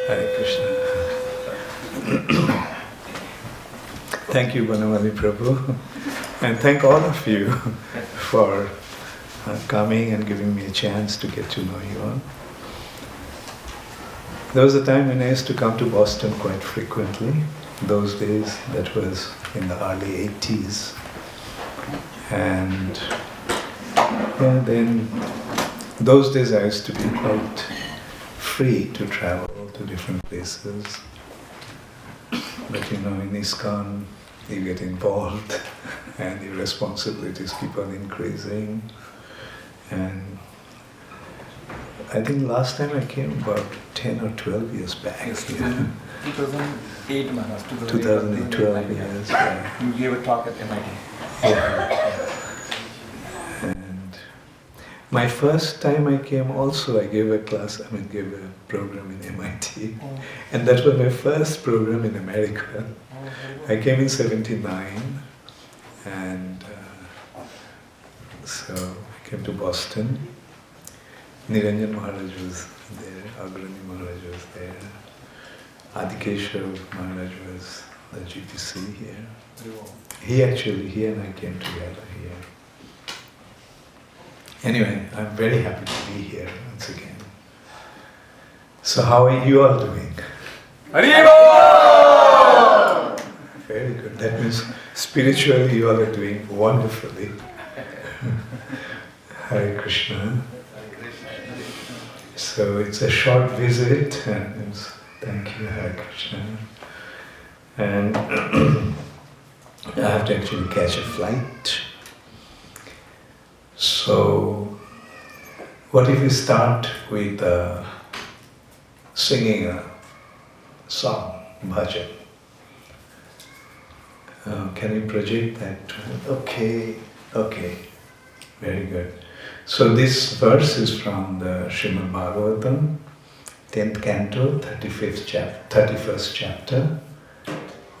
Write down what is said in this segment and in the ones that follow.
Hare Krishna. Thank you, Banamali Prabhu, and thank all of you for coming and giving me a chance to get to know you all. There was a time when I used to come to Boston quite frequently. Those days, that was in the early 80s. And then those days I used to be quite free to travel to different places. But in ISKCON, you get involved and your responsibilities keep on increasing. And I think last time I came about 10 or 12 years back. Yes, 2008, Manas. 2012 years. Yeah. You gave a talk at MIT. Yeah. And my first time I came also, I gave a program in MIT. Oh. And that was my first program in America. I came in 79, and so I came to Boston. Niranjan Maharaj was there, Agrani Maharaj was there, ISKCON Maharaj was the GPC here. He and I came together here. Anyway, I'm very happy to be here once again. So how are you all doing? Haribol! Very good. That means spiritually you all are doing wonderfully. Hare Krishna. So it's a short visit, and thank you, Hare Krishna. And I have to actually catch a flight. So, what if we start with singing a song, bhajan? Can we project that? Okay, very good. So this verse is from the Srimad Bhagavatam, 10th canto, 31st chapter.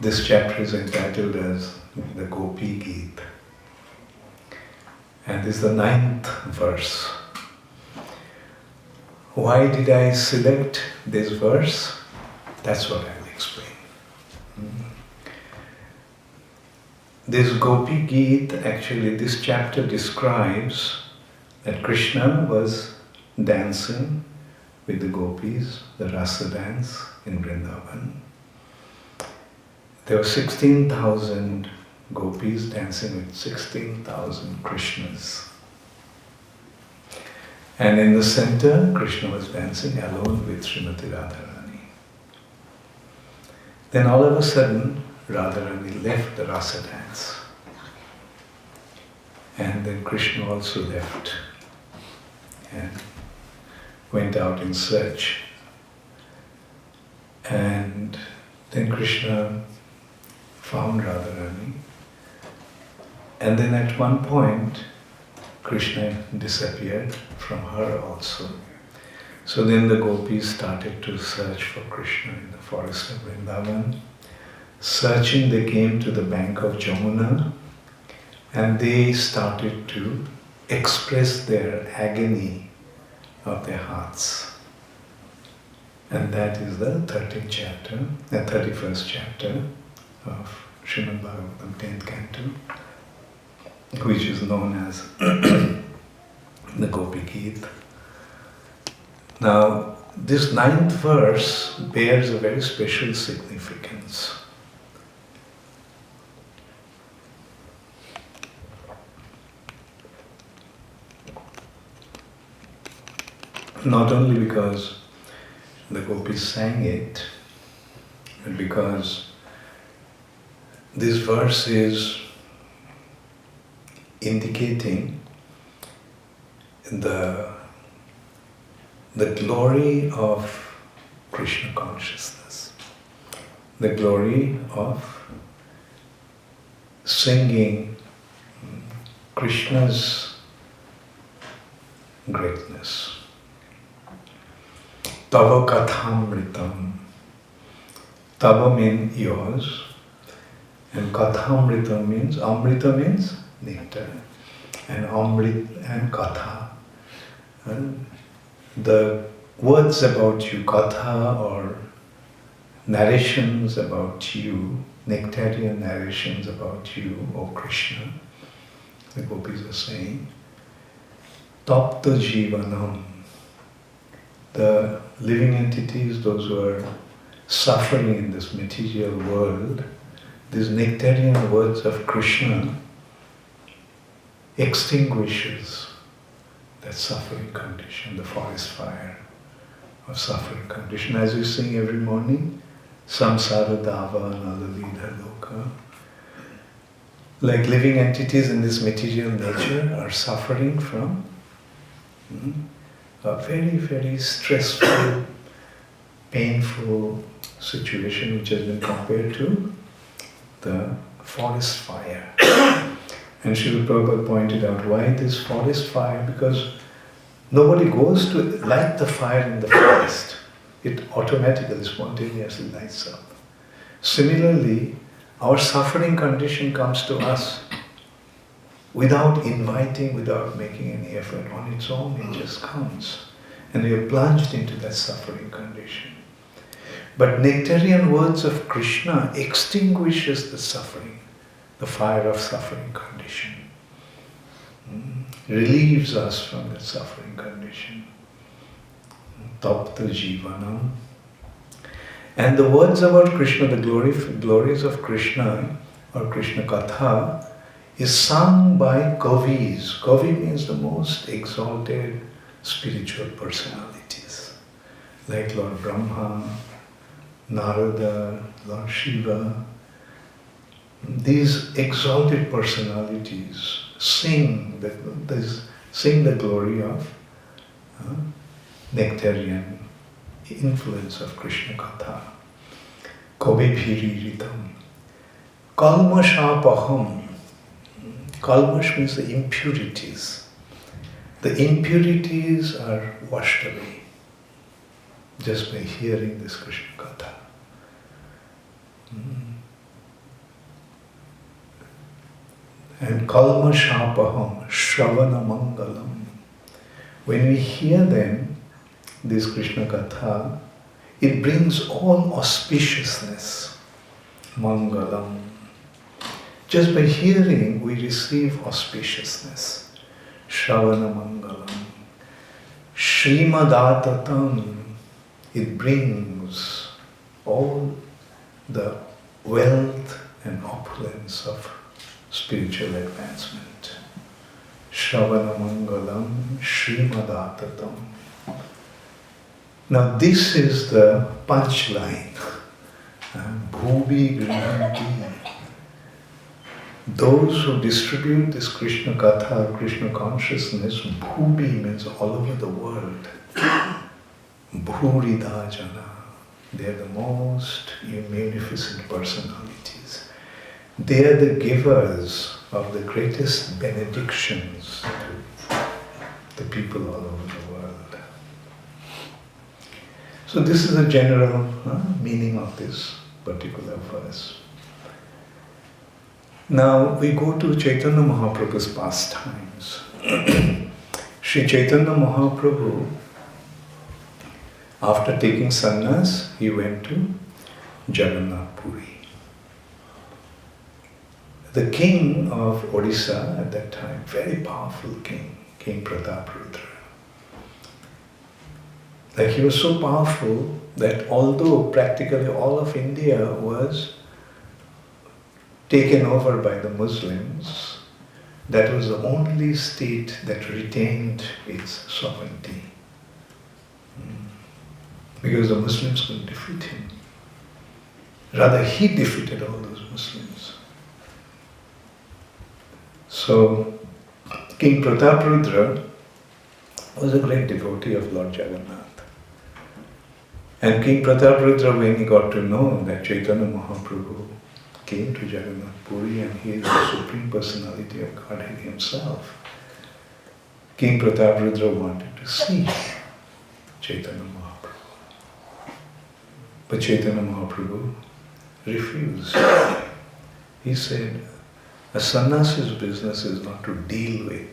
This chapter is entitled as the Gopi Geet. And this is the 9th verse. Why did I select this verse? That's what I will explain. This Gopi Geet, actually this chapter describes that Krishna was dancing with the gopis, the rasa dance in Vrindavan. There were 16,000 gopis dancing with 16,000 Krishnas. And in the center, Krishna was dancing alone with Srimati Radharani. Then all of a sudden, Radharani left the rasa dance. And then Krishna also left and went out in search. And then Krishna found Radharani. And then at one point, Krishna disappeared from her also. So then the gopis started to search for Krishna in the forest of Vrindavan. Searching, they came to the bank of Jamuna, and they started to express their agony of their hearts. And that is the 13th chapter, the 31st chapter of Srimad Bhagavatam, 10th canto, which is known as the Gopi Geet. Now, this 9th verse bears a very special significance. Not only because the gopis sang it, but because this verse is indicating the glory of Krishna consciousness, the glory of singing Krishna's greatness. Tava kathamritam. Tava means yours, and kathamritam means, amrita means nectar, and amrit and katha. And the words about you, katha or narrations about you, nectarian narrations about you, O Krishna, the gopis are saying, Tapta Jivanam, the living entities, those who are suffering in this material world, these nectarian words of Krishna extinguishes that suffering condition, the forest fire of suffering condition. As we sing every morning, Samsara Dava Nalavidha Loka, like living entities in this material nature are suffering from a very, very stressful, painful situation which has been compared to the forest fire. And Srila Prabhupada pointed out why this forest fire, because nobody goes to light the fire in the forest. It automatically, spontaneously lights up. Similarly, our suffering condition comes to us without inviting, without making any effort. On its own, it just comes. And we are plunged into that suffering condition. But nectarian words of Krishna extinguishes the suffering, the fire of suffering condition. Relieves us from that suffering condition. Tapta Jivanam. And the words about Krishna, the glories of Krishna, or Krishna Katha, is sung by Kavis. Kavi means the most exalted spiritual personalities, like Lord Brahma, Narada, Lord Shiva. These exalted personalities sing the glory of nectarian influence of Krishna Katha. Kavi Bhiri Ritam. Kalmashapaham. Kalmash means the impurities. The impurities are washed away just by hearing this Krishna Katha. And Kalmashapaham, Shravana Mangalam. When we hear them, this Krishna Katha, it brings all auspiciousness. Mangalam. Just by hearing, we receive auspiciousness. Shravana Mangalam. Srimadattatam. It brings all the wealth and opulence of spiritual advancement. Shravana Mangalam, Srimadattatam. Now this is the punchline. Bhubi Grihanti. Those who distribute this Krishna Katha, Krishna consciousness, Bhubi means all over the world. Bhurida Jana. They are the most munificent personalities. They are the givers of the greatest benedictions to the people all over the world. So this is a general meaning of this particular verse. Now we go to Chaitanya Mahaprabhu's pastimes. Sri Chaitanya Mahaprabhu, after taking sannyas, he went to Jagannath Puri. The king of Odisha at that time, very powerful king, King Prataparudra. Like he was so powerful that although practically all of India was taken over by the Muslims, that was the only state that retained its sovereignty. Because the Muslims couldn't defeat him. Rather, he defeated all those Muslims. So, King Prataparudra was a great devotee of Lord Jagannath. And King Prataparudra, when he got to know that Chaitanya Mahaprabhu came to Jagannath Puri and he is the Supreme Personality of Godhead himself, King Prataparudra wanted to see Chaitanya Mahaprabhu. But Chaitanya Mahaprabhu refused. He said, a sannyasi's business is not to deal with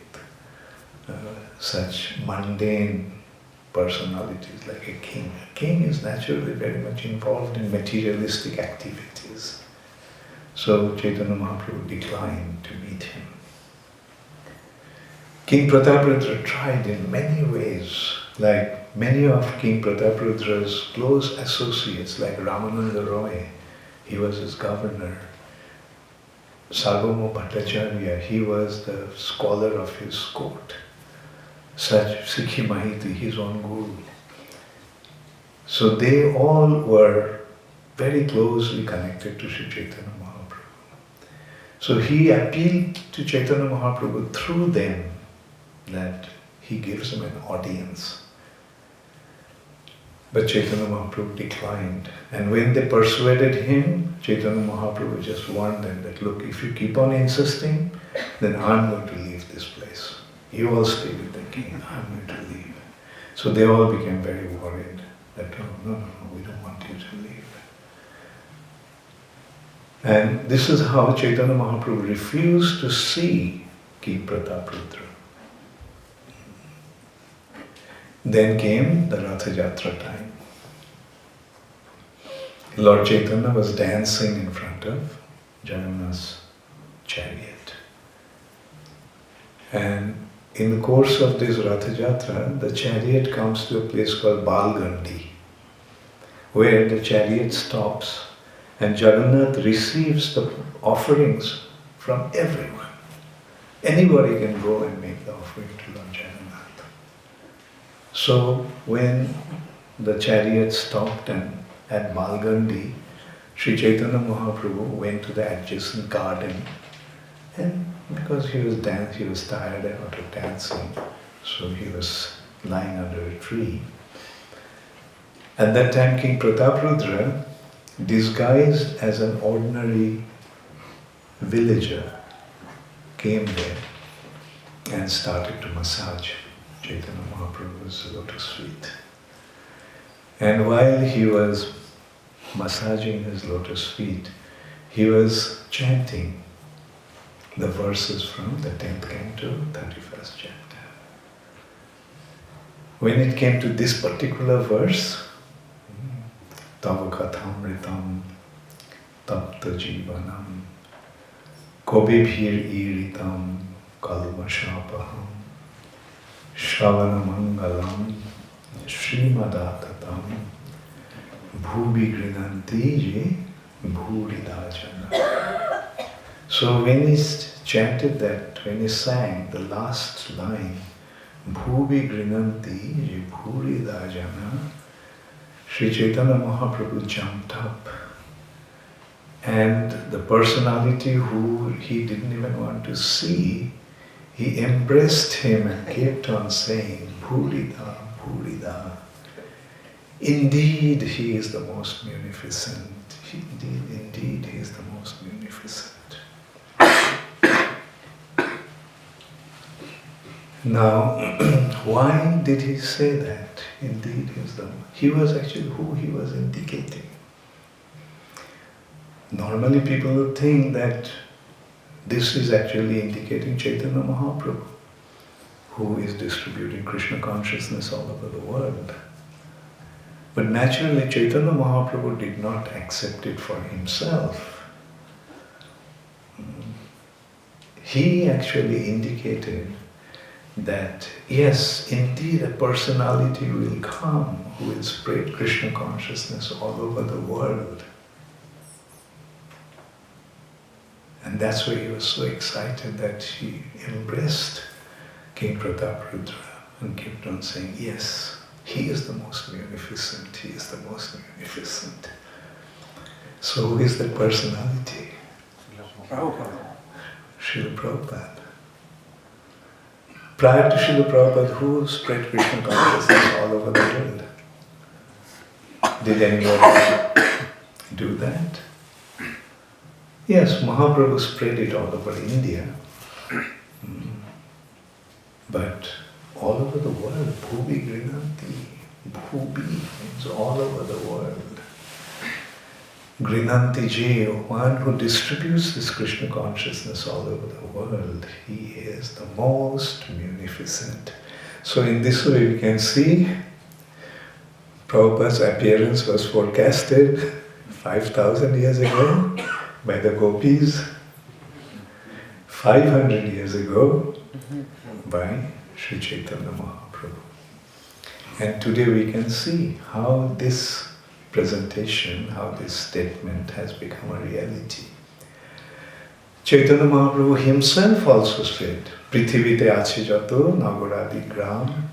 such mundane personalities like a king. A king is naturally very much involved in materialistic activities. So Chaitanya Mahaprabhu declined to meet him. King Prataparudra tried in many ways, like many of King Prataparudra's close associates, like Ramananda Roy, he was his governor. Sarvabhauma Bhattacharya, he was the scholar of his court. Such Sikhi Mahiti, his own guru. So they all were very closely connected to Sri Chaitanya Mahaprabhu. So he appealed to Chaitanya Mahaprabhu through them that he gives him an audience. But Chaitanya Mahaprabhu declined. And when they persuaded him, Chaitanya Mahaprabhu just warned them that, look, if you keep on insisting, then I'm going to leave this place. You all stay with the king, I'm going to leave. So they all became very worried that, oh, no, we don't want you to leave. And this is how Chaitanya Mahaprabhu refused to see King Prataparudra. Then came the Ratha Jatra time. Lord Chaitanya was dancing in front of Jagannath's chariot. And in the course of this Ratha Jatra, the chariot comes to a place called Balgandi, where the chariot stops and Jagannath receives the offerings from everyone. Anybody can go and make the offering to Lord Jagannath. So when the chariot stopped and at Balgandi, Sri Chaitanya Mahaprabhu went to the adjacent garden, and because he was tired out of dancing, so he was lying under a tree. At that time King Prataparudra, disguised as an ordinary villager, came there and started to massage Chaitanya Mahaprabhu's lotus feet. And while he was massaging his lotus feet, he was chanting the verses from the 10th canto, 31st chapter. When it came to this particular verse, Tava kathamritam tapta jivanam kobibhir iritam kalmashapaham Shravana Mangalam Srimadatam Bhubi Grinanti Bhuridajana. So when he chanted that, when he sang the last line, Bhubi Grinanti Bhuridajana, Sri Chaitanya Mahaprabhu jumped up, and the personality who he didn't even want to see, he embraced him and kept on saying, Bhurida, Bhurida. Indeed, he is the most munificent. Indeed, he is the most munificent. Now, why did he say that? Indeed, he was actually who he was indicating. Normally people would think that this is actually indicating Chaitanya Mahaprabhu, who is distributing Krishna consciousness all over the world. But naturally, Chaitanya Mahaprabhu did not accept it for himself. He actually indicated that, yes, indeed a personality will come who will spread Krishna consciousness all over the world. And that's why he was so excited that he embraced King Prataparudra and kept on saying, yes, he is the most munificent, he is the most munificent. So who is that personality? Prabhupada. Srila Prabhupada. Prior to Srila Prabhupada, who spread Krishna consciousness all over the world? Did anybody do that? Yes, Mahaprabhu spread it all over India. But all over the world, Bhubi Grinanti. Bhubi means all over the world. Grinanti Ji, one who distributes this Krishna consciousness all over the world, he is the most munificent. So in this way we can see Prabhupada's appearance was forecasted 5,000 years ago by the gopis, 500 years ago by Sri Chaitanya Mahaprabhu. And today we can see how this presentation, how this statement has become a reality. Chaitanya Mahaprabhu himself also said, Prithivite ache jato nagoradi gram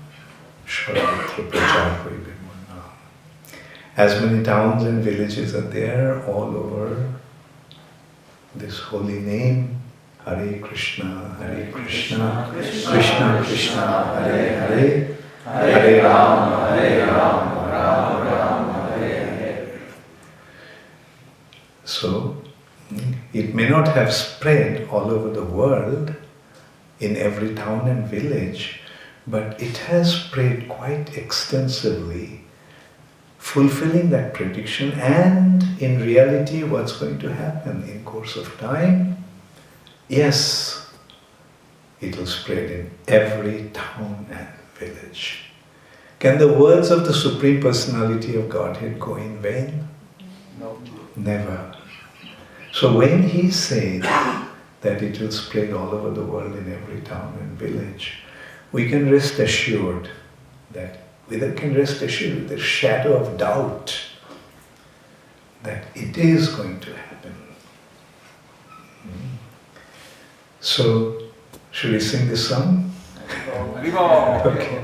sarvatra prachar hoibe mon naam. As many towns and villages are there all over this holy name, Hare Krishna, Krishna Krishna, Hare Hare, Hare Rama, Rama Rama, Hare Hare. So, it may not have spread all over the world, in every town and village, but it has spread quite extensively, fulfilling that prediction, and in reality what's going to happen in course of time? Yes, it will spread in every town and village. Can the words of the Supreme Personality of Godhead go in vain? No. Never. So when he said that it will spread all over the world in every town and village, we can rest assured that, with a shadow of doubt, that it is going to happen. So, should we sing this song? Okay.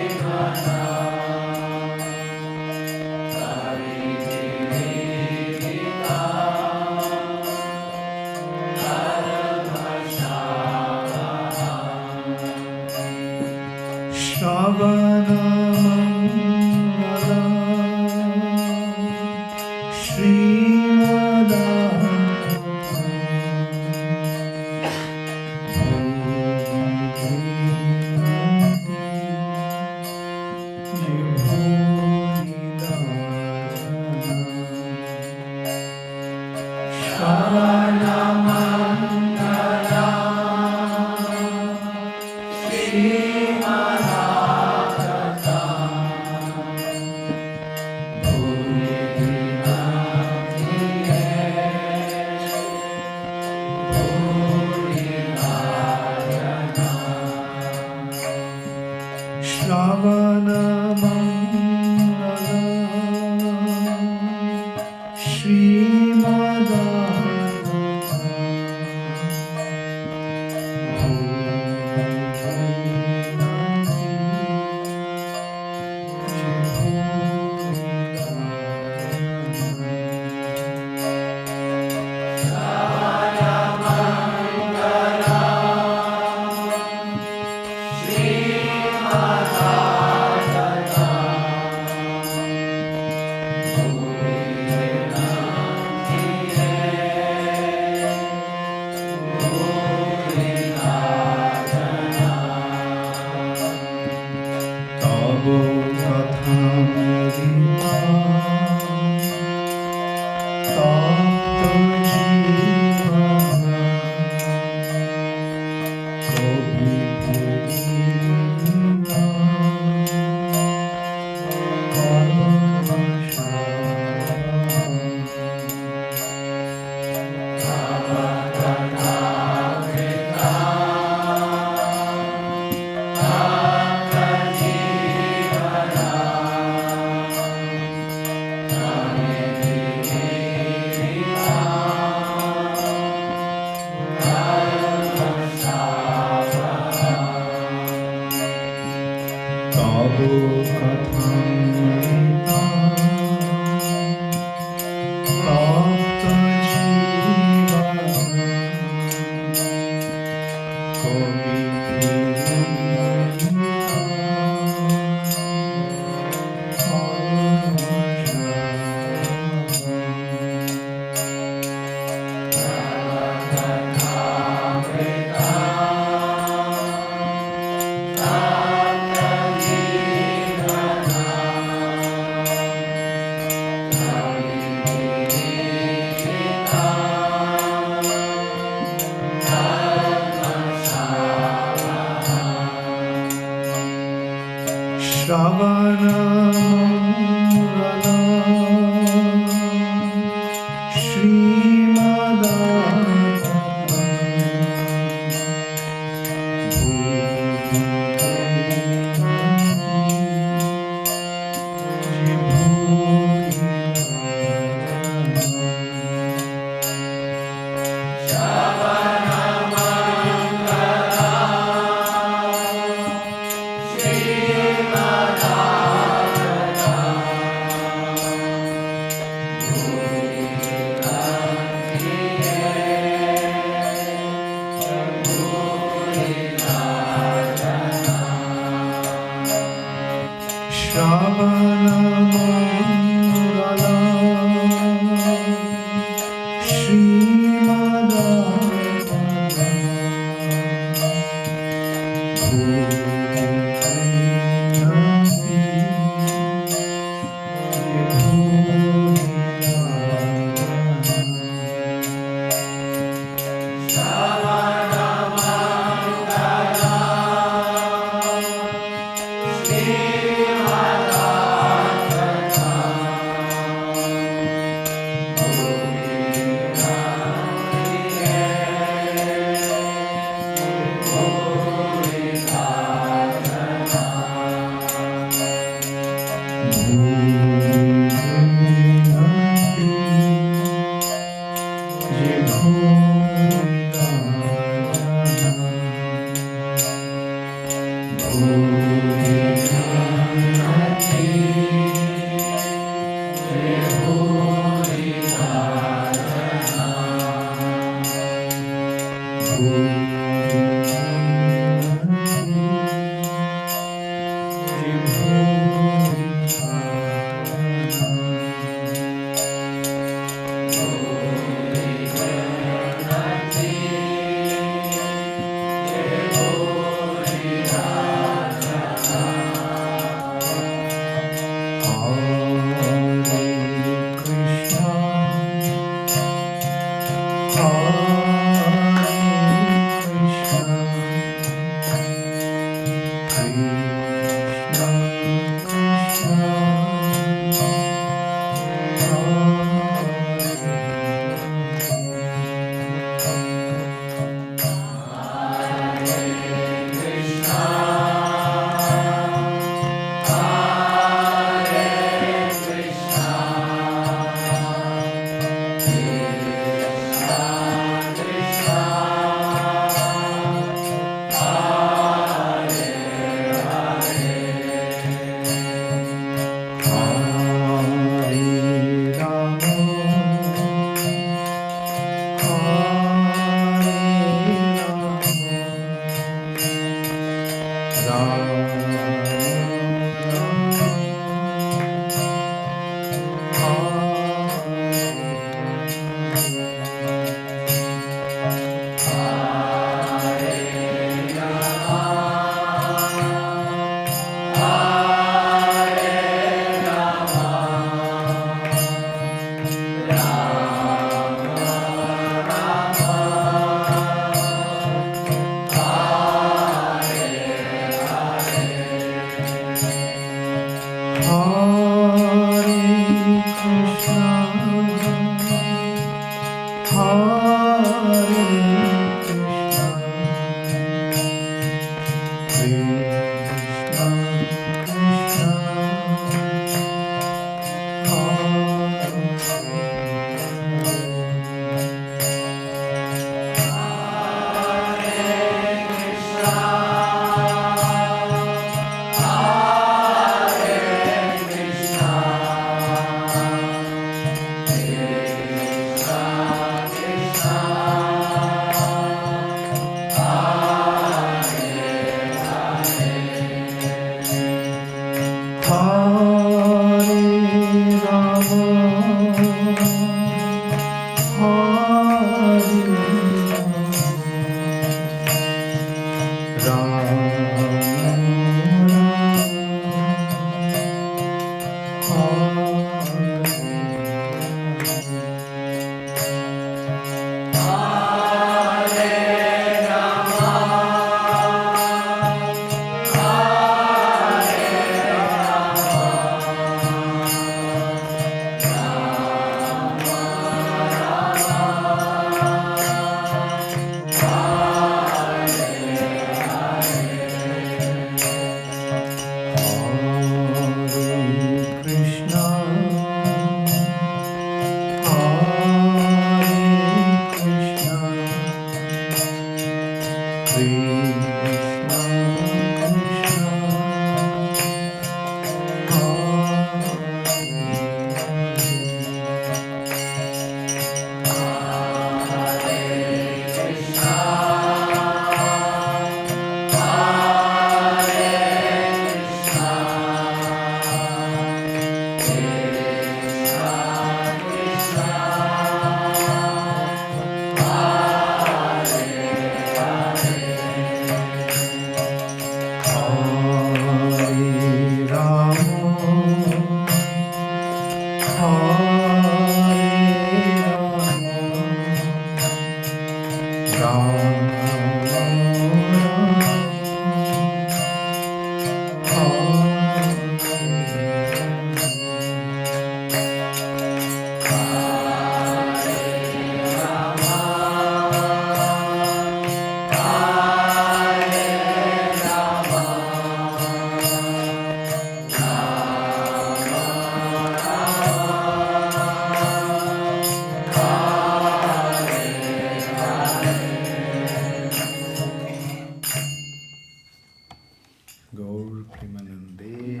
Gaur Premanande.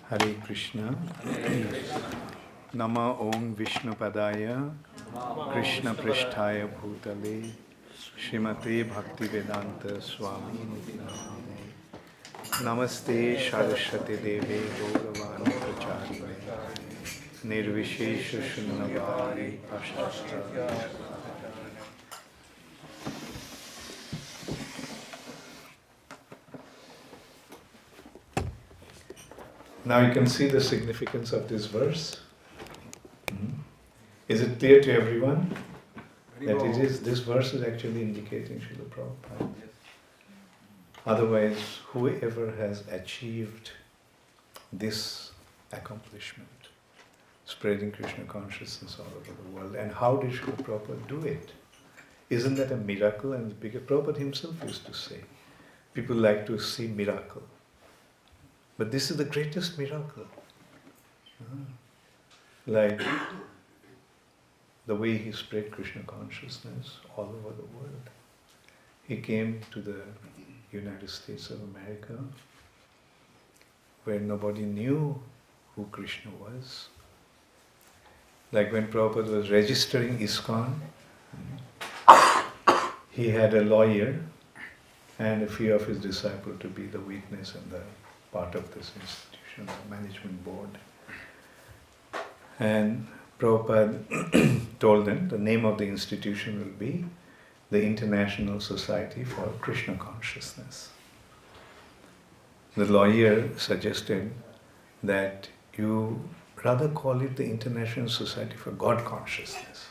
Hare Krishna. Nama Om Vishnu Padaya Krishna Prishtaya Bhutale Srimate Bhakti Vedanta Swami Niti Namane. Namaste Saraswati Deve Gauravani Pracharine Nirvishesha Shunnavadi Pashtasta. Now you can see the significance of this verse. Is it clear to everyone that this verse is actually indicating Srila Prabhupada? Yes. Otherwise, whoever has achieved this accomplishment, spreading Krishna consciousness all over the world, and how did Srila Prabhupada do it? Isn't that a miracle? And because Prabhupada himself used to say, people like to see miracle. But this is the greatest miracle. Like the way he spread Krishna consciousness all over the world. He came to the United States of America, where nobody knew who Krishna was. Like when Prabhupada was registering ISKCON, he had a lawyer and a few of his disciples to be the witness and the part of this institution, the management board. And Prabhupada told them the name of the institution will be the International Society for Krishna Consciousness. The lawyer suggested that you rather call it the International Society for God Consciousness,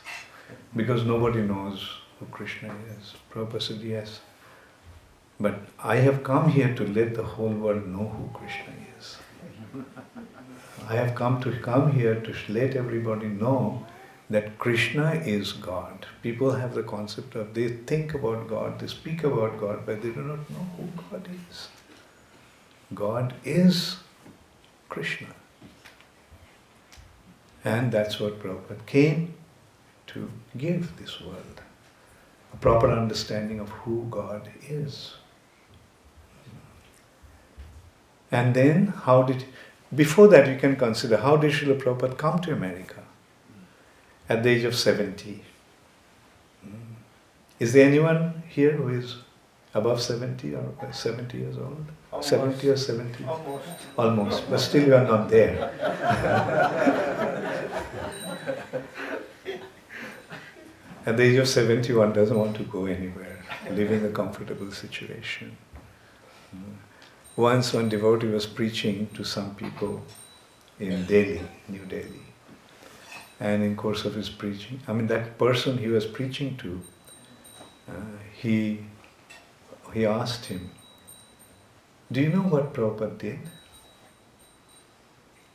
because nobody knows who Krishna is. Prabhupada said, yes, but I have come here to let the whole world know who Krishna is. I have come here to let everybody know that Krishna is God. People have the concept of, they think about God, they speak about God, but they do not know who God is. God is Krishna. And that's what Prabhupada came to give this world, a proper understanding of who God is. And then, before that you can consider, how did Srila Prabhupada come to America? At the age of 70. Is there anyone here who is above 70 or 70 years old? Almost. 70 or 70? Almost. Almost, but still you are not there. At the age of 70, one doesn't want to go anywhere, live in a comfortable situation. Once one devotee was preaching to some people in Delhi, New Delhi. And in course of his preaching, that person he was preaching to, he asked him, do you know what Prabhupada did?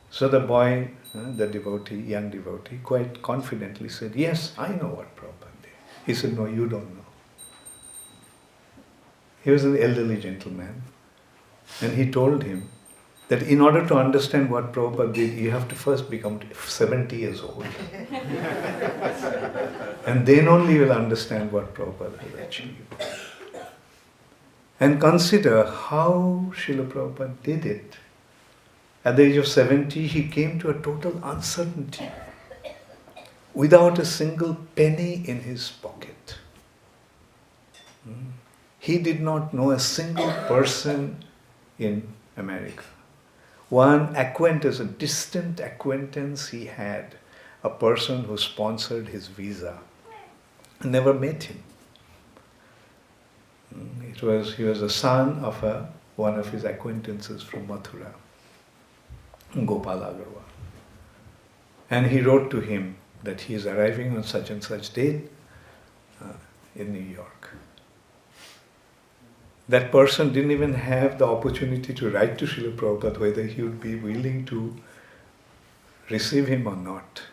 So the boy, the devotee, young devotee, quite confidently said, yes, I know what Prabhupada did. He said, no, you don't know. He was an elderly gentleman. And he told him that in order to understand what Prabhupada did, you have to first become 70 years old. And then only you will understand what Prabhupada has achieved. And consider how Srila Prabhupada did it. At the age of 70, he came to a total uncertainty, without a single penny in his pocket. He did not know a single person in America. One acquaintance, a distant acquaintance he had, a person who sponsored his visa, never met him. He was the son of one of his acquaintances from Mathura, Gopal Agarwal. And he wrote to him that he is arriving on such and such date in New York. That person didn't even have the opportunity to write to Srila Prabhupada whether he would be willing to receive him or not.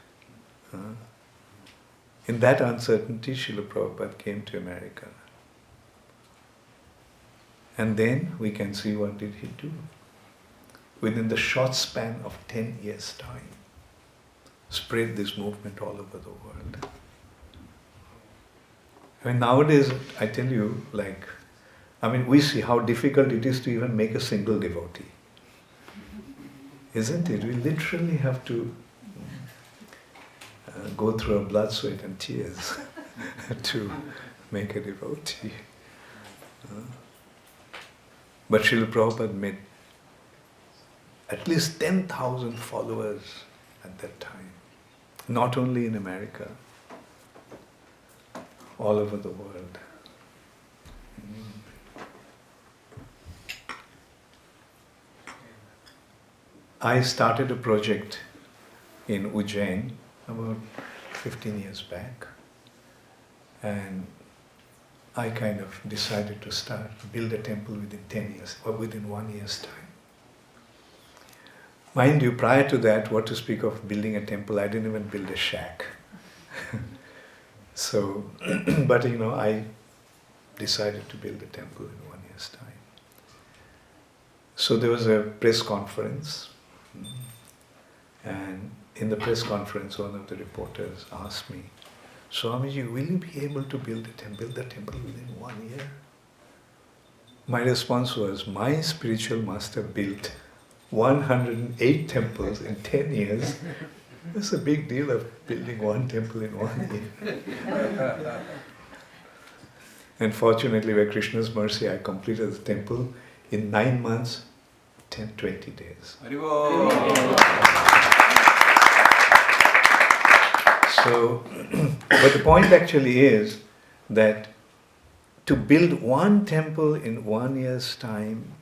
In that uncertainty, Srila Prabhupada came to America. And then we can see what did he do. Within the short span of 10 years' time, spread this movement all over the world. Nowadays, I tell you, we see how difficult it is to even make a single devotee. Isn't it? We literally have to go through a blood, sweat and tears to make a devotee. But Srila Prabhupada made at least 10,000 followers at that time. Not only in America, all over the world. I started a project in Ujjain about 15 years back, and I kind of decided to build a temple within 10 years, or within 1 year's time. Mind you, prior to that, what to speak of building a temple, I didn't even build a shack. So, but I decided to build a temple in 1 year's time. So there was a press conference, and in the press conference, one of the reporters asked me, Swamiji, will you be able to build the temple within 1 year? My response was, my spiritual master built 108 temples in 10 years. It's a big deal of building one temple in 1 year. And fortunately, by Krishna's mercy, I completed the temple in 9 months, 20 days. So, but the point actually is that to build one temple in 1 year's time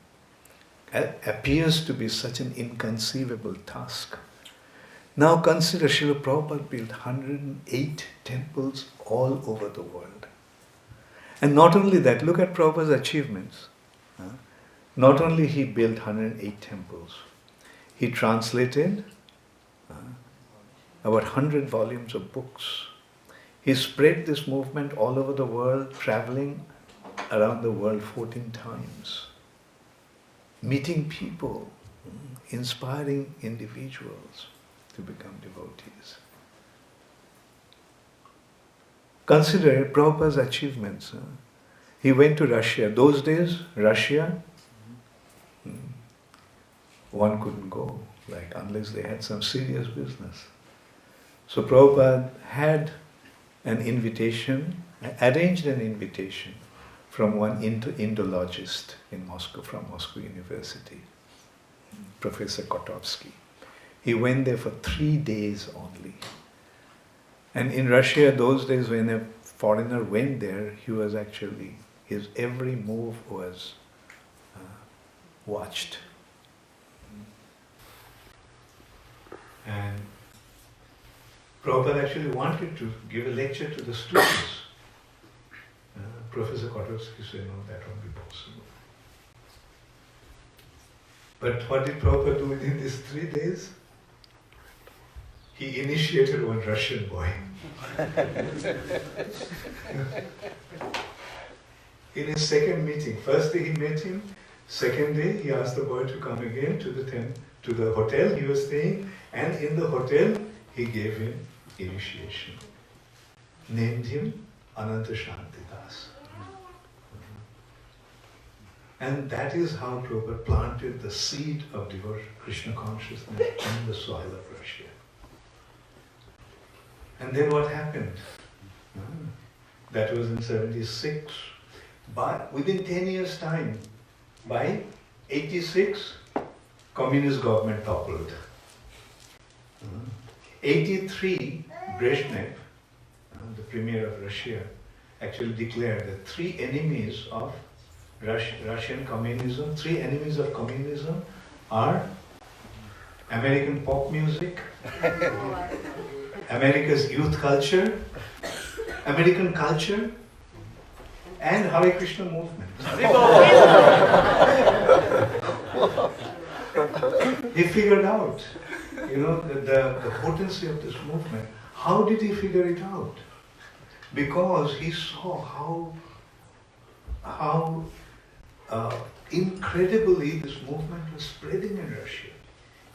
appears to be such an inconceivable task. Now consider Srila Prabhupada built 108 temples all over the world. And not only that, look at Prabhupada's achievements. Not only he built 108 temples, he translated about 100 volumes of books. He spread this movement all over the world, traveling around the world 14 times, meeting people, inspiring individuals to become devotees. Consider Prabhupada's achievements. He went to Russia. Those days, Russia, one couldn't go, unless they had some serious business. So Prabhupada had an invitation, arranged an invitation from one Indologist in Moscow, from Moscow University, Professor Kotovsky. He went there for 3 days only. And in Russia, those days when a foreigner went there, his every move was watched. And Prabhupada actually wanted to give a lecture to the students. Professor Kotovsky said, no, that won't be possible. But what did Prabhupada do within these 3 days? He initiated one Russian boy. In his second meeting, first day he met him, Second day, he asked the boy to come again to the hotel he was staying, and in the hotel, he gave him initiation. Named him Ananta Shantidas. And that is how Prabhupada planted the seed of Krishna consciousness in the soil of Russia. And then what happened? That was in 76. But within 10 years' time, by 86, communist government toppled. 83, Brezhnev, the premier of Russia, actually declared that three enemies of Russian communism, three enemies of communism are American pop music, America's youth culture, American culture, and Hare Krishna movement. He figured out, the potency of this movement. How did he figure it out? Because he saw how incredibly this movement was spreading in Russia.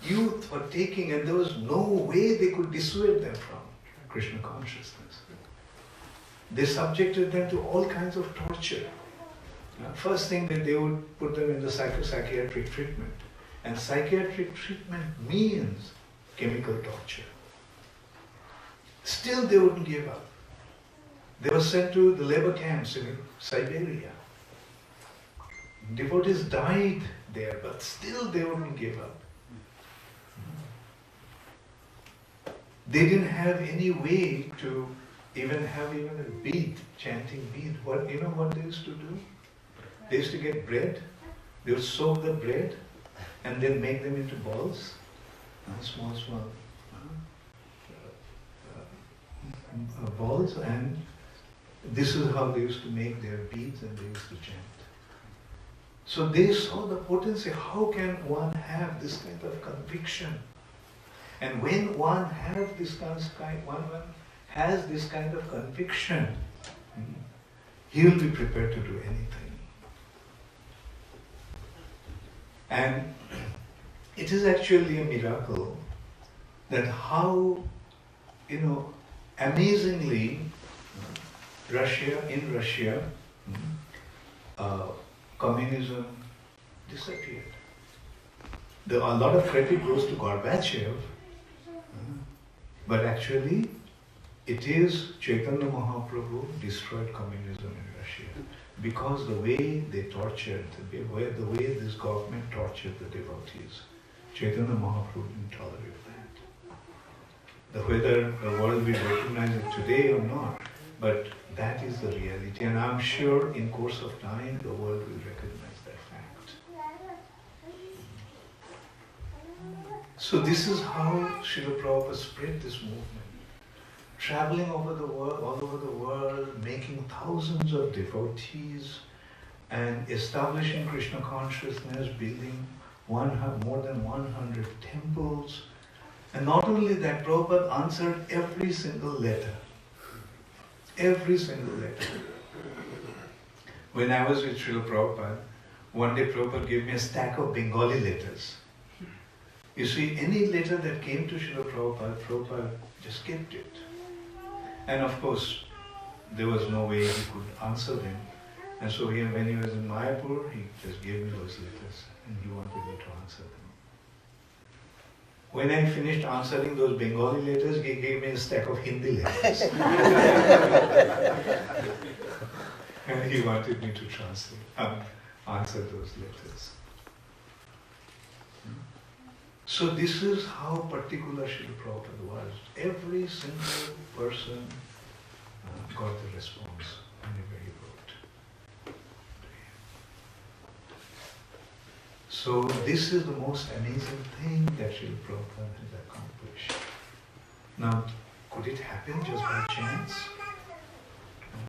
Youth were taking, and there was no way they could dissuade them from Krishna consciousness. They subjected them to all kinds of torture. First thing that they would put them in the psychiatric treatment. And psychiatric treatment means chemical torture. Still they wouldn't give up. They were sent to the labor camps in Siberia. Devotees died there, but still they wouldn't give up. They didn't have any way to even have a bead, chanting bead. What they used to do? They used to get bread. They would soak the bread and then make them into balls, small balls, and this is how they used to make their beads, and they used to chant. So they saw the potency. How can one have this kind of conviction? And when one has this kind of conviction, he will be prepared to do anything. And it is actually a miracle that how, amazingly, in Russia, communism disappeared. A lot of credit goes to Gorbachev, but actually it is Chaitanya Mahaprabhu destroyed communism in Russia because the way they tortured, the way this government tortured the devotees. Chaitanya Mahaprabhu didn't tolerate that. Whether the world will recognize it today or not, but that is the reality. And I'm sure in course of time the world will recognize that fact. So this is how Srila Prabhupada spread this movement. Traveling all over the world, making thousands of devotees and establishing Krishna consciousness, building more than 100 temples. And not only that, Prabhupada answered every single letter. Every single letter. When I was with Srila Prabhupada, one day Prabhupada gave me a stack of Bengali letters. You see, any letter that came to Srila Prabhupada, Prabhupada just kept it. And of course, there was no way he could answer them. And so when he was in Mayapur, he just gave me those letters and he wanted me to answer them. When I finished answering those Bengali letters, he gave me a stack of Hindi letters. And he wanted me to answer those letters. So this is how particular Srila Prabhupada was. Every single person got the response whenever he wrote. So this is the most amazing thing that Srila Prabhupada has accomplished. Now, could it happen just by chance?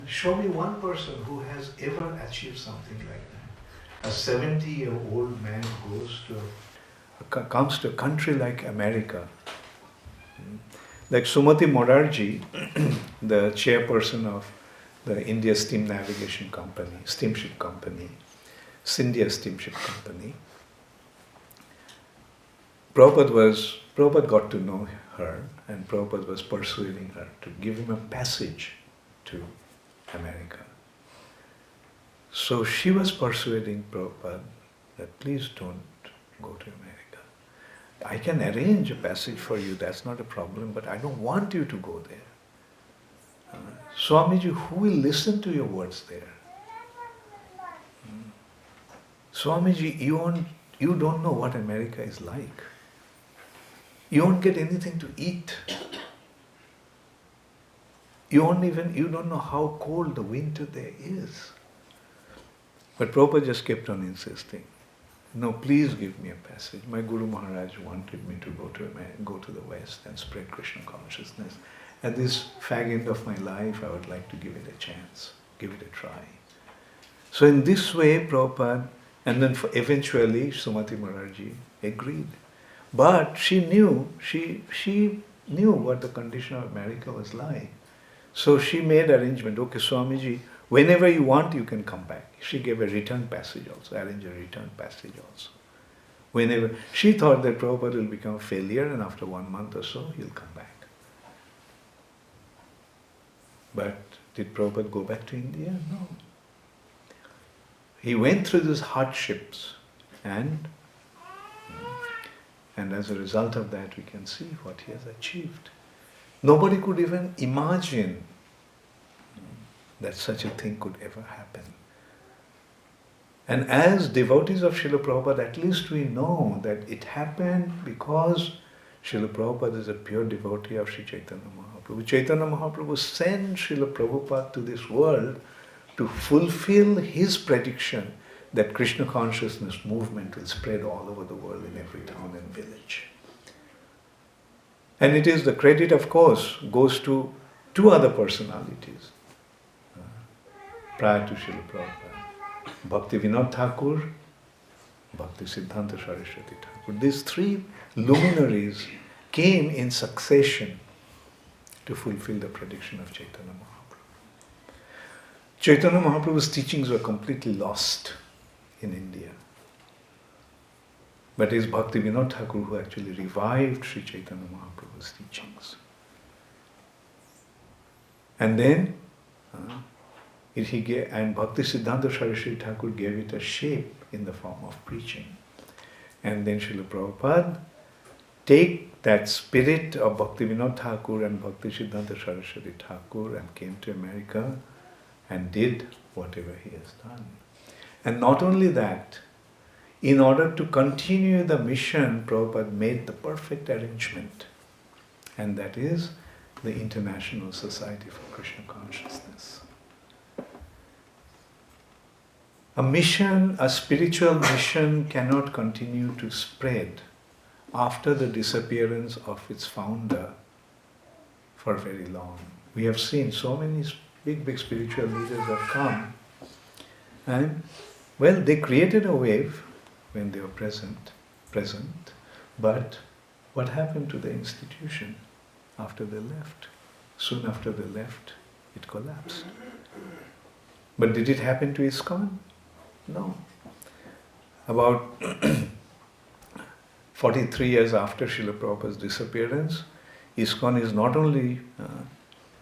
Show me one person who has ever achieved something like that. A 70-year-old man comes to a country like America. Like Sumati Morarji, the chairperson of the India Steam Navigation Company, steamship company. India Steamship Company. Prabhupada got to know her, and Prabhupada was persuading her to give him a passage to America. So she was persuading Prabhupada that please don't go to America. I can arrange a passage for you, that's not a problem, but I don't want you to go there. Swamiji, who will listen to your words there? Swamiji, you don't know what America is like. You won't get anything to eat. You don't know how cold the winter there is. But Prabhupada just kept on insisting, no, please give me a passage. My Guru Maharaj wanted me to go to the West and spread Krishna consciousness. At this fag end of my life, I would like to give it a chance, give it a try. So in this way, Prabhupada, and then eventually Sumati Maharaj agreed. But she knew what the condition of America was like. So she made arrangement, okay, Swamiji, whenever you want, you can come back. She gave a return passage also, arranged a return passage also. Whenever, she thought that Prabhupada will become a failure and after 1 month or so, he'll come back. But did Prabhupada go back to India? No. He went through these hardships and as a result of that we can see what he has achieved. Nobody could even imagine that such a thing could ever happen. And as devotees of Srila Prabhupada, at least we know that it happened because Srila Prabhupada is a pure devotee of Sri Chaitanya Mahaprabhu. Chaitanya Mahaprabhu sent Srila Prabhupada to this world to fulfill his prediction that Krishna consciousness movement will spread all over the world in every town and village. And it is the credit, of course, goes to two other personalities prior to Srila Prabhupada. Bhakti Vinod Thakur, Bhakti Siddhanta Saraswati Thakur. These three luminaries came in succession to fulfill the prediction of Chaitanya Mahaprabhu. Chaitanya Mahaprabhu's teachings were completely lost in India. But it is Bhakti Vinod Thakur who actually revived Sri Chaitanya Mahaprabhu's teachings. And then, and Bhakti Siddhanta Saraswati Thakur gave it a shape in the form of preaching. And then Srila Prabhupada take that spirit of Bhakti Vinod Thakur and Bhakti Siddhanta Saraswati Thakur and came to America and did whatever he has done. And not only that, in order to continue the mission, Prabhupada made the perfect arrangement. And that is the International Society for Krishna Consciousness. A mission, a spiritual mission cannot continue to spread after the disappearance of its founder for very long. We have seen so many big spiritual leaders have come and, well, they created a wave when they were present, but what happened to the institution after they left? Soon after they left, it collapsed. But did it happen to ISKCON? No. About 43 years after Srila Prabhupada's disappearance, ISKCON is not only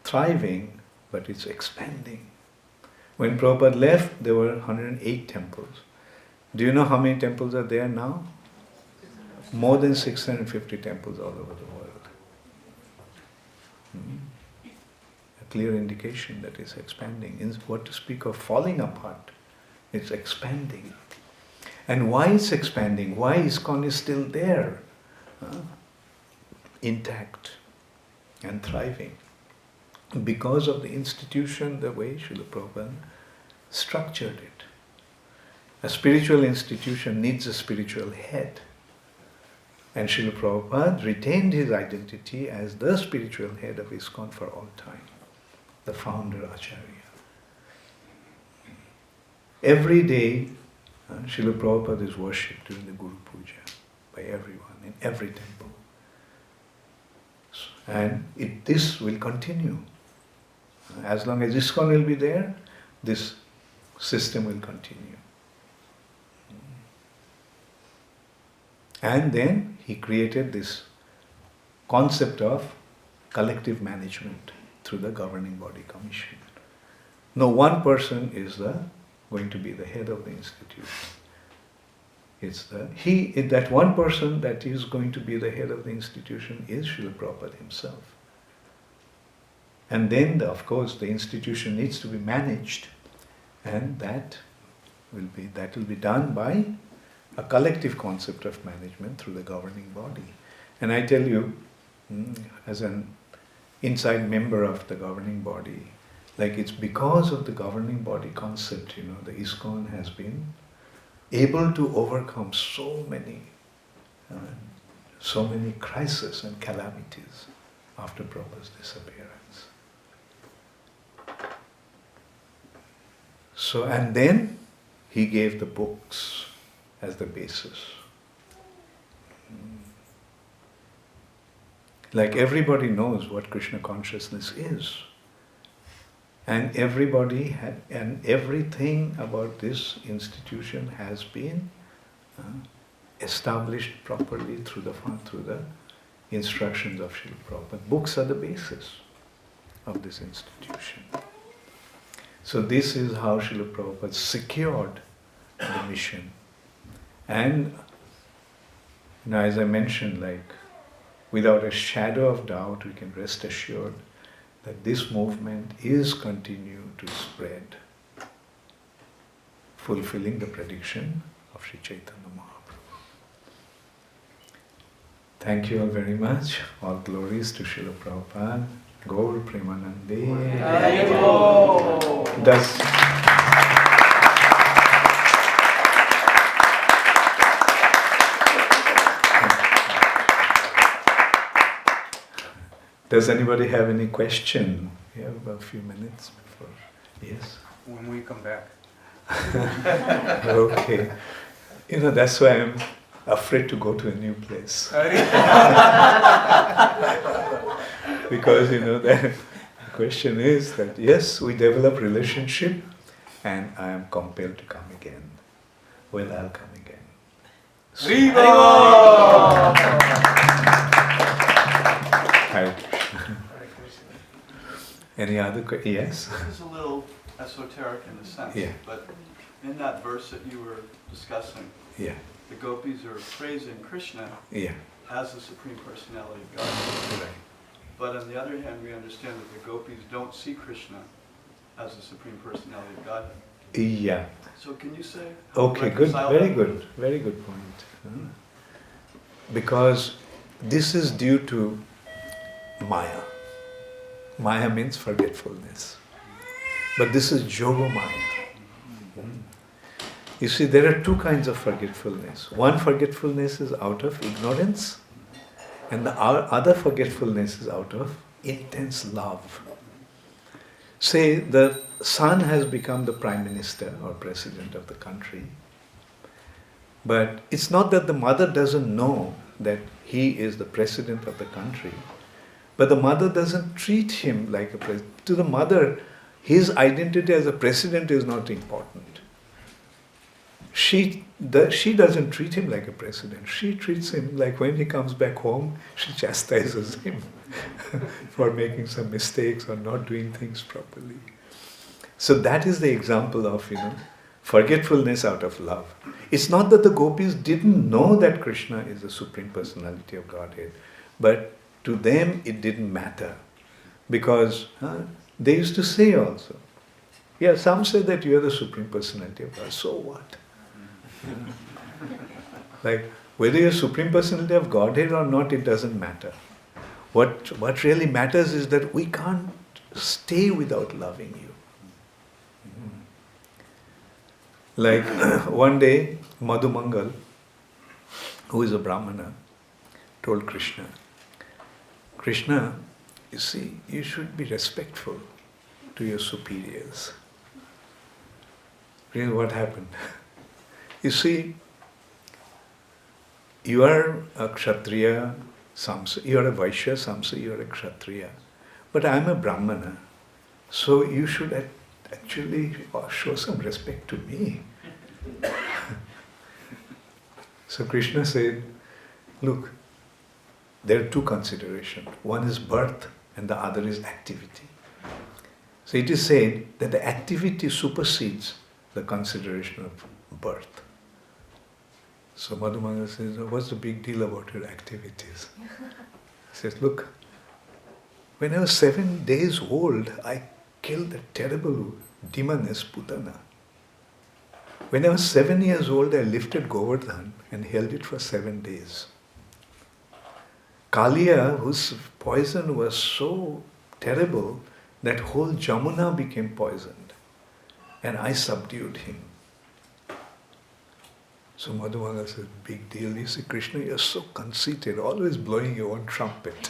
thriving, but it's expanding. When Prabhupada left, there were 108 temples. Do you know how many temples are there now? More than 650 temples all over the world. A clear indication that it's expanding. What to speak of falling apart? It's expanding. And why it's expanding? Why ISKCON is still there? Intact and thriving. Because of the institution, the way Srila Prabhupada structured it. A spiritual institution needs a spiritual head. And Srila Prabhupada retained his identity as the spiritual head of ISKCON for all time, the founder Acharya. Every day, Srila Prabhupada is worshipped during the Guru Puja by everyone, in every temple. And this will continue. As long as ISKCON will be there, this system will continue. And then he created this concept of collective management through the governing body commission. No one person is going to be the head of the institute. It's that one person that is going to be the head of the institution is Srila Prabhupada himself. And then, of course, the institution needs to be managed, and that will be done by a collective concept of management through the governing body. And I tell you, as an inside member of the governing body, like it's because of the governing body concept, the ISKCON has been able to overcome so many crises and calamities after Prabhupada's disappearance. So, and then he gave the books as the basis. Like everybody knows what Krishna consciousness is. And everything about this institution has been established properly through the instructions of Srila Prabhupada. Books are the basis of this institution. So this is how Srila Prabhupada secured the mission. And as I mentioned, without a shadow of doubt, we can rest assured that this movement is continuing to spread, fulfilling the prediction of Sri Chaitanya Mahaprabhu. Thank you all very much. All glories to Srila Prabhupada. Gaur Premanande. Does anybody have any question? We have about a few minutes before. Yes? When we come back. Okay. That's why I'm afraid to go to a new place. Because, the question is that, yes, we develop relationship and I am compelled to come again. Well, I'll come again. So, Hare Krishna. Any other questions? Yes? This is a little esoteric in a sense, but in that verse that you were discussing, the gopis are praising Krishna as the Supreme Personality of God. Right. But on the other hand, we understand that the gopis don't see Krishna as the Supreme Personality of God. Yeah. So can you say? Okay, good. Very good. Very good point. Because this is due to Maya. Maya means forgetfulness. But this is Yoga Maya. You see, there are two kinds of forgetfulness. One forgetfulness is out of ignorance, and the other forgetfulness is out of intense love. Say the son has become the prime minister or president of the country, but it's not that the mother doesn't know that he is the president of the country, but the mother doesn't treat him like a president. To the mother, his identity as a president is not important. She doesn't treat him like a president. She treats him like when he comes back home, she chastises him for making some mistakes or not doing things properly. So that is the example of, forgetfulness out of love. It's not that the gopis didn't know that Krishna is the Supreme Personality of Godhead, but to them it didn't matter. Because they used to say also, some say that you are the Supreme Personality of God, so what? Like, whether you're Supreme Personality of Godhead or not, it doesn't matter. What really matters is that we can't stay without loving you. Like, one day, Madhu Mangal, who is a Brahmana, told Krishna, Krishna, you see, you should be respectful to your superiors. Really, what happened? You see, you are a Kshatriya, some say, you are a Vaishya, some say you are a Kshatriya. But I am a Brahmana, so you should actually show some respect to me. So Krishna said, look, there are two considerations. One is birth and the other is activity. So it is said that the activity supersedes the consideration of birth. So Madhumanga says, what's the big deal about your activities? He says, look, when I was 7 days old, I killed a terrible demoness Putana. When I was 7 years old, I lifted Govardhan and held it for 7 days. Kaliya, whose poison was so terrible that whole Jamuna became poisoned, and I subdued him. So Madhumanga says, big deal. You see, Krishna, you're so conceited, always blowing your own trumpet.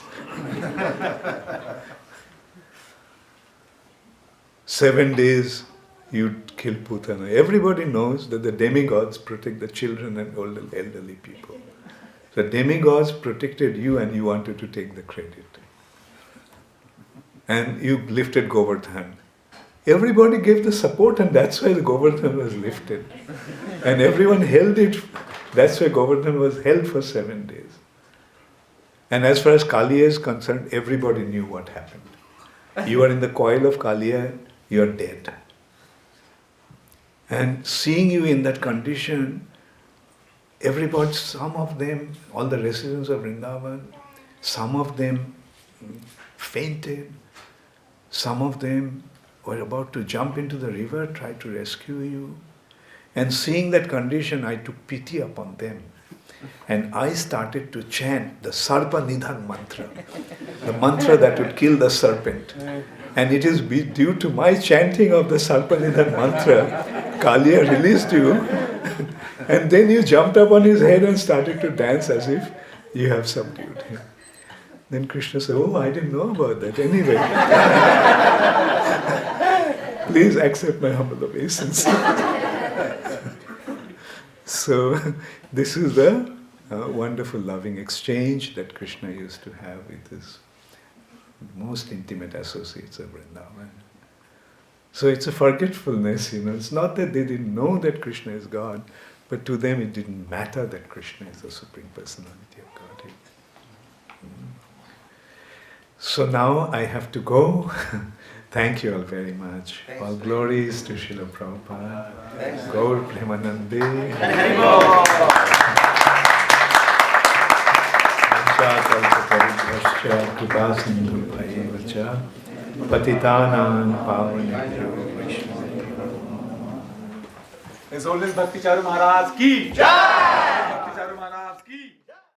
7 days, you'd kill Putana. Everybody knows that the demigods protect the children and elderly people. The demigods protected you and you wanted to take the credit. And you lifted Govardhan. Everybody gave the support and that's why the Govardhan was lifted. And everyone held it. That's why Govardhan was held for 7 days. And as far as Kaliya is concerned, everybody knew what happened. You are in the coil of Kaliya, you are dead. And seeing you in that condition, everybody, some of them, all the residents of Vrindavan, some of them fainted, some of them were about to jump into the river, try to rescue you. And seeing that condition, I took pity upon them. And I started to chant the Sarpa Nidhan mantra, the mantra that would kill the serpent. And it is due to my chanting of the Sarpa Nidhan mantra, Kaliya released you. And then you jumped up on his head and started to dance as if you have subdued him. Then Krishna said, oh, I didn't know about that. Anyway, please accept my humble obeisance. So this is the wonderful loving exchange that Krishna used to have with his most intimate associates of Vrindavan. So it's a forgetfulness, It's not that they didn't know that Krishna is God, but to them it didn't matter that Krishna is the Supreme Personality of Godhead. So now I have to go. Thank you all very much. Thanks. All glories to Srila Prabhupada. Gaur Premanande. His Holiness Bhakti Charu Maharaj ki Jai! Bhakti Charu Maharaj ki